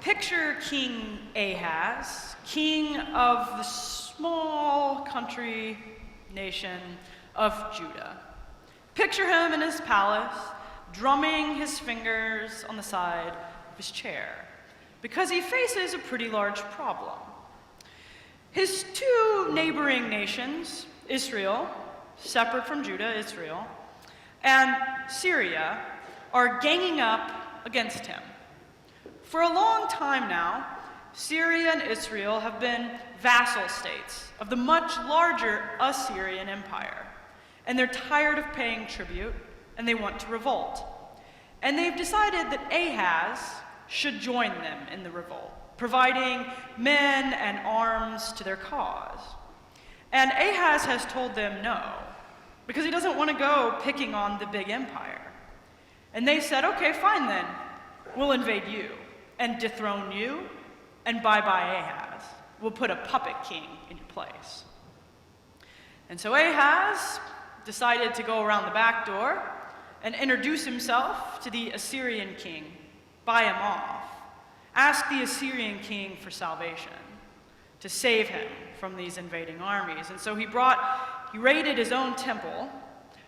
picture King Ahaz, king of the small country nation of Judah. Picture him in his palace, drumming his fingers on the side of his chair, because he faces a pretty large problem. His two neighboring nations, Israel, separate from Judah, Israel, and Syria, are ganging up against him. For a long time now, Syria and Israel have been vassal states of the much larger Assyrian Empire, and they're tired of paying tribute, and they want to revolt. And they've decided that Ahaz should join them in the revolt, providing men and arms to their cause. And Ahaz has told them no, because he doesn't want to go picking on the big empire. And they said, okay, fine then, we'll invade you and dethrone you, and bye-bye Ahaz. We'll put a puppet king in your place. And so Ahaz decided to go around the back door and introduce himself to the Assyrian king, buy him off, ask the Assyrian king for salvation, to save him from these invading armies. And so he raided his own temple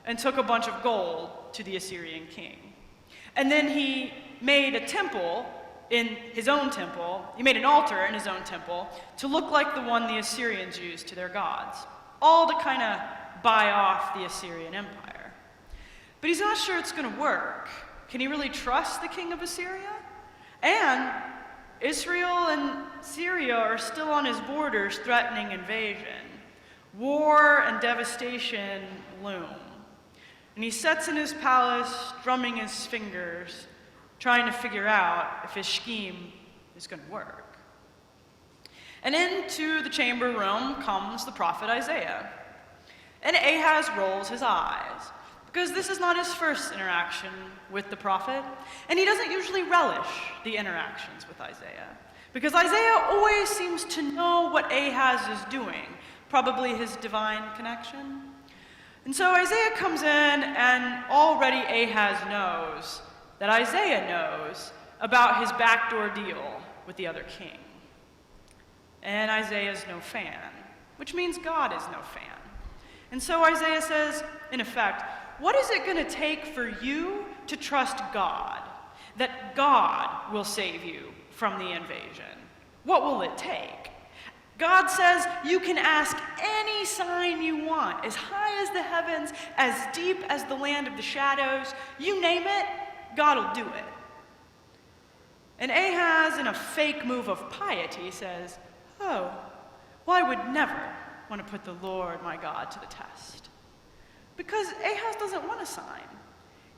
and took a bunch of gold to the Assyrian king. And then he made a temple in his own temple, he made an altar in his own temple to look like the one the Assyrians used to their gods, all to kind of buy off the Assyrian Empire. But he's not sure it's going to work. Can he really trust the king of Assyria? And Israel and Syria are still on his borders threatening invasion. War and devastation loom. And he sits in his palace, drumming his fingers, trying to figure out if his scheme is going to work. And into the chamber room comes the prophet Isaiah. And Ahaz rolls his eyes, because this is not his first interaction with the prophet, and he doesn't usually relish the interactions with Isaiah, because Isaiah always seems to know what Ahaz is doing, probably his divine connection. And so Isaiah comes in, and already Ahaz knows that Isaiah knows about his backdoor deal with the other king. And Isaiah's no fan, which means God is no fan. And so Isaiah says, in effect, what is it going to take for you to trust God, that God will save you from the invasion? What will it take? God says you can ask any sign you want, as high as the heavens, as deep as the land of the shadows. You name it, God will do it. And Ahaz, in a fake move of piety, says, oh, well, I would never want to put the Lord my God to the test. Because Ahaz doesn't want a sign.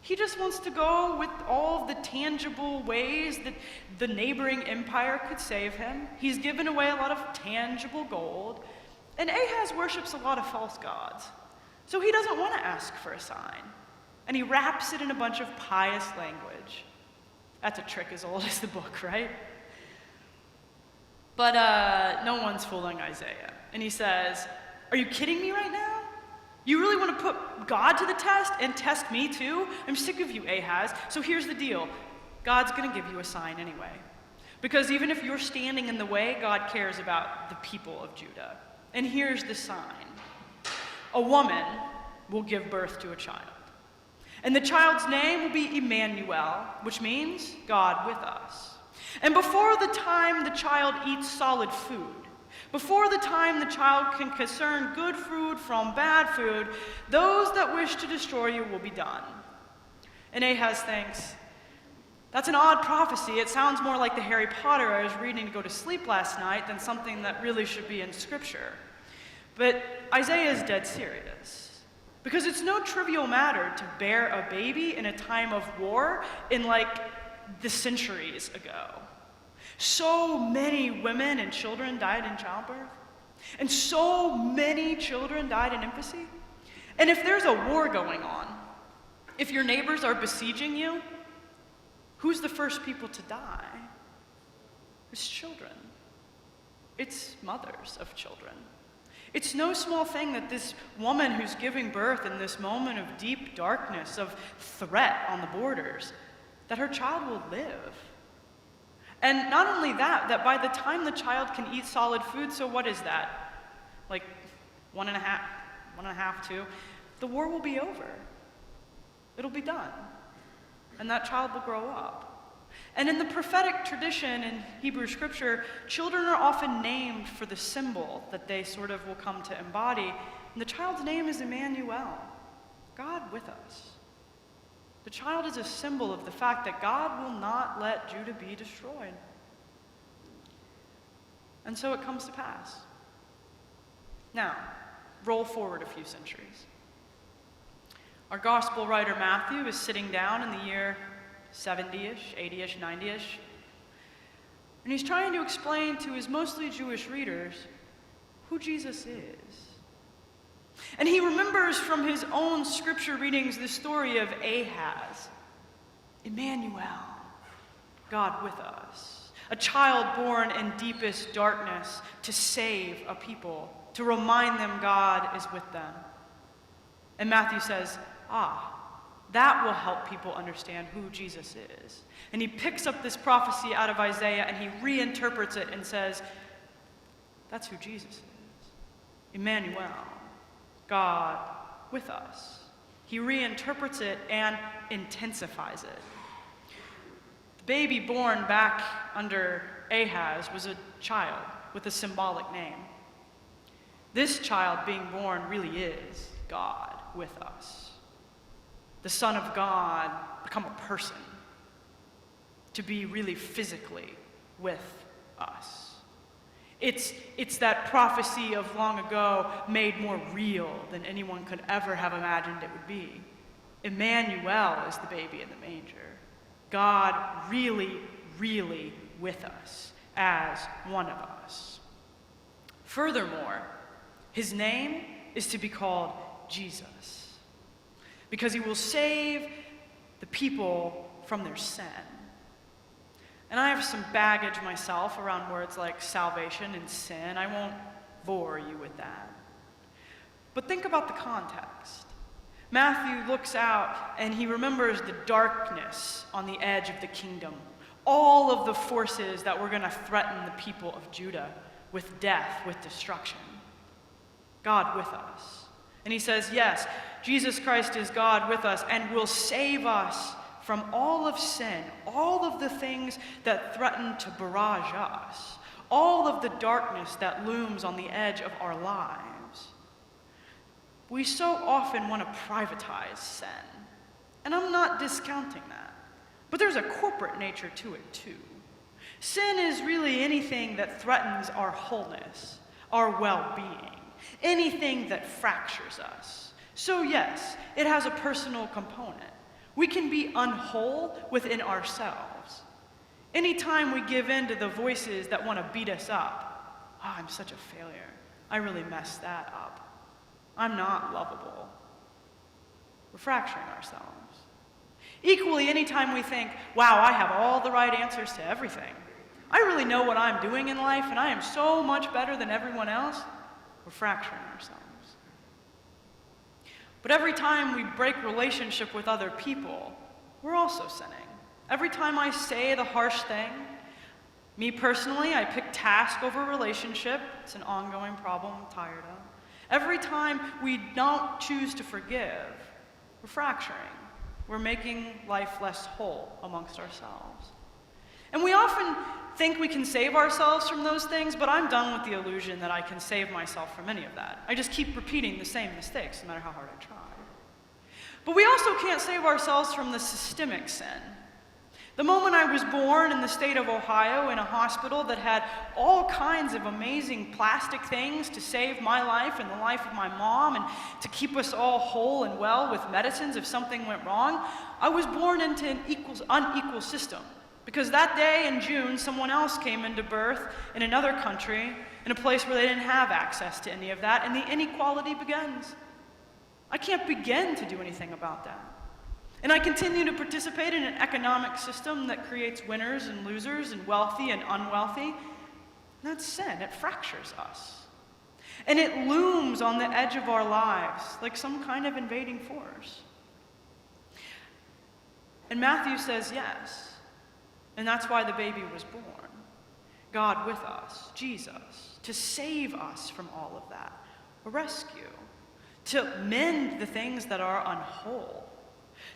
He just wants to go with all the tangible ways that the neighboring empire could save him. He's given away a lot of tangible gold. And Ahaz worships a lot of false gods. So he doesn't want to ask for a sign. And he wraps it in a bunch of pious language. That's a trick as old as the book, right? But no one's fooling Isaiah. And he says, are you kidding me right now? You really want to put God to the test and test me too? I'm sick of you, Ahaz. So here's the deal. God's going to give you a sign anyway. Because even if you're standing in the way, God cares about the people of Judah. And here's the sign. A woman will give birth to a child. And the child's name will be Emmanuel, which means God with us. And before the time the child eats solid food, before the time the child can discern good food from bad food, those that wish to destroy you will be done. And Ahaz thinks, that's an odd prophecy. It sounds more like the Harry Potter I was reading to go to sleep last night than something that really should be in Scripture. But Isaiah is dead serious. Because it's no trivial matter to bear a baby in a time of war in like the centuries ago. So many women and children died in childbirth. And so many children died in infancy. And if there's a war going on, if your neighbors are besieging you, who's the first people to die? It's children. It's mothers of children. It's no small thing that this woman who's giving birth in this moment of deep darkness, of threat on the borders, that her child will live. And not only that, that by the time the child can eat solid food, so what is that? Like 1.5, 2, the war will be over. It'll be done. And that child will grow up. And in the prophetic tradition in Hebrew scripture, children are often named for the symbol that they sort of will come to embody. And the child's name is Emmanuel, God with us. The child is a symbol of the fact that God will not let Judah be destroyed. And so it comes to pass. Now, roll forward a few centuries. Our gospel writer Matthew is sitting down in the year 70-ish, 80-ish, 90-ish, and he's trying to explain to his mostly Jewish readers who Jesus is. And he remembers from his own scripture readings the story of Ahaz, Emmanuel, God with us, a child born in deepest darkness to save a people, to remind them God is with them. And Matthew says, that will help people understand who Jesus is. And he picks up this prophecy out of Isaiah and he reinterprets it and says, that's who Jesus is. Emmanuel, God with us. He reinterprets it and intensifies it. The baby born back under Ahaz was a child with a symbolic name. This child being born really is God with us. The Son of God become a person to be really physically with us. It's that prophecy of long ago made more real than anyone could ever have imagined it would be. Emmanuel is the baby in the manger. God really, really with us as one of us. Furthermore, his name is to be called Jesus, because he will save the people from their sin. And I have some baggage myself around words like salvation and sin. I won't bore you with that. But think about the context. Matthew looks out and he remembers the darkness on the edge of the kingdom, all of the forces that were going to threaten the people of Judah with death, with destruction. God with us. And he says, yes, Jesus Christ is God with us and will save us from all of sin, all of the things that threaten to barrage us, all of the darkness that looms on the edge of our lives. We so often want to privatize sin, and I'm not discounting that, but there's a corporate nature to it too. Sin is really anything that threatens our wholeness, our well-being, anything that fractures us. So yes, it has a personal component. We can be unwhole within ourselves. Anytime we give in to the voices that want to beat us up, I'm such a failure. I really messed that up. I'm not lovable. We're fracturing ourselves. Equally, anytime we think, wow, I have all the right answers to everything. I really know what I'm doing in life, and I am so much better than everyone else. We're fracturing ourselves. But every time we break relationship with other people, we're also sinning. Every time I say the harsh thing, me personally, I pick task over relationship. It's an ongoing problem I'm tired of. Every time we don't choose to forgive, we're fracturing. We're making life less whole amongst ourselves. And we often think we can save ourselves from those things, but I'm done with the illusion that I can save myself from any of that. I just keep repeating the same mistakes, no matter how hard I try. But we also can't save ourselves from the systemic sin. The moment I was born in the state of Ohio in a hospital that had all kinds of amazing plastic things to save my life and the life of my mom and to keep us all whole and well with medicines if something went wrong, I was born into an unequal system. Because that day in June, someone else came into birth in another country, in a place where they didn't have access to any of that, and the inequality begins. I can't begin to do anything about that. And I continue to participate in an economic system that creates winners and losers and wealthy and unwealthy. That's sin. It fractures us. And it looms on the edge of our lives like some kind of invading force. And Matthew says, yes, And that's why the baby was born. God with us, Jesus, to save us from all of that, a rescue, to mend the things that are unwhole,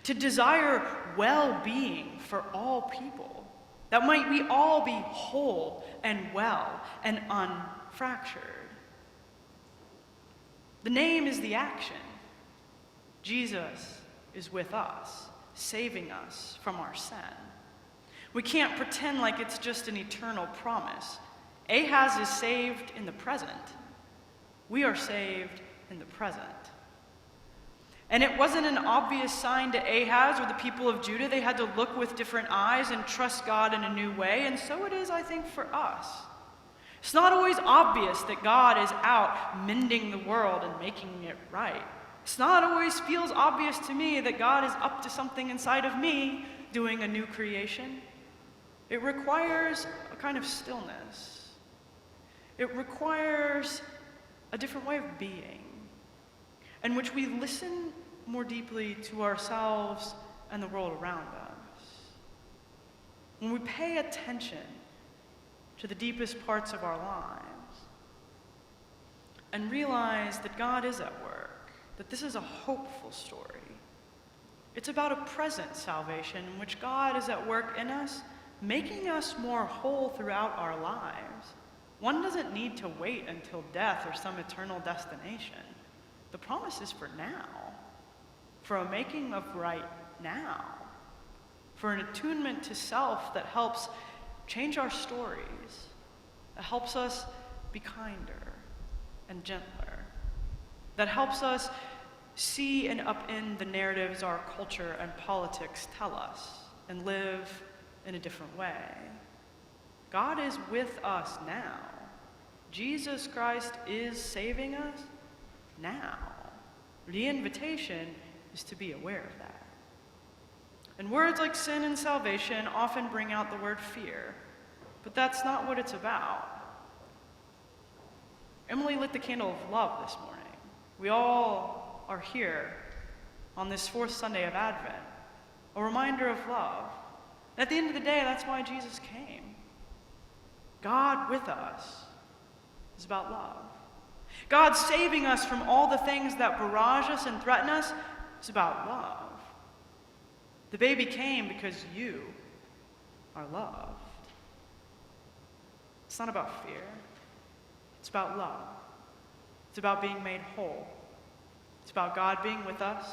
to desire well-being for all people, that might we all be whole and well and unfractured. The name is the action. Jesus is with us, saving us from our sin. We can't pretend like it's just an eternal promise. Ahaz is saved in the present. We are saved in the present. And it wasn't an obvious sign to Ahaz or the people of Judah. They had to look with different eyes and trust God in a new way, and so it is, I think, for us. It's not always obvious that God is out mending the world and making it right. It's not always feels obvious to me that God is up to something inside of me, doing a new creation. It requires a kind of stillness. It requires a different way of being, in which we listen more deeply to ourselves and the world around us. When we pay attention to the deepest parts of our lives and realize that God is at work, that this is a hopeful story. It's about a present salvation in which God is at work in us, making us more whole throughout our lives. One doesn't need to wait until death or some eternal destination. The promise is for now, for a making of right now, for an attunement to self that helps change our stories, that helps us be kinder and gentler, that helps us see and upend the narratives our culture and politics tell us and live in a different way. God is with us now. Jesus Christ is saving us now. The invitation is to be aware of that. And words like sin and salvation often bring out the word fear, but that's not what it's about. Emily lit the candle of love this morning. We all are here on this fourth Sunday of Advent, a reminder of love. At the end of the day, that's why Jesus came. God with us is about love. God saving us from all the things that barrage us and threaten us is about love. The baby came because you are loved. It's not about fear. It's about love. It's about being made whole. It's about God being with us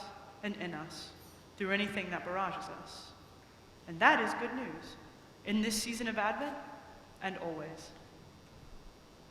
and in us through anything that barrages us. And that is good news in this season of Advent and always.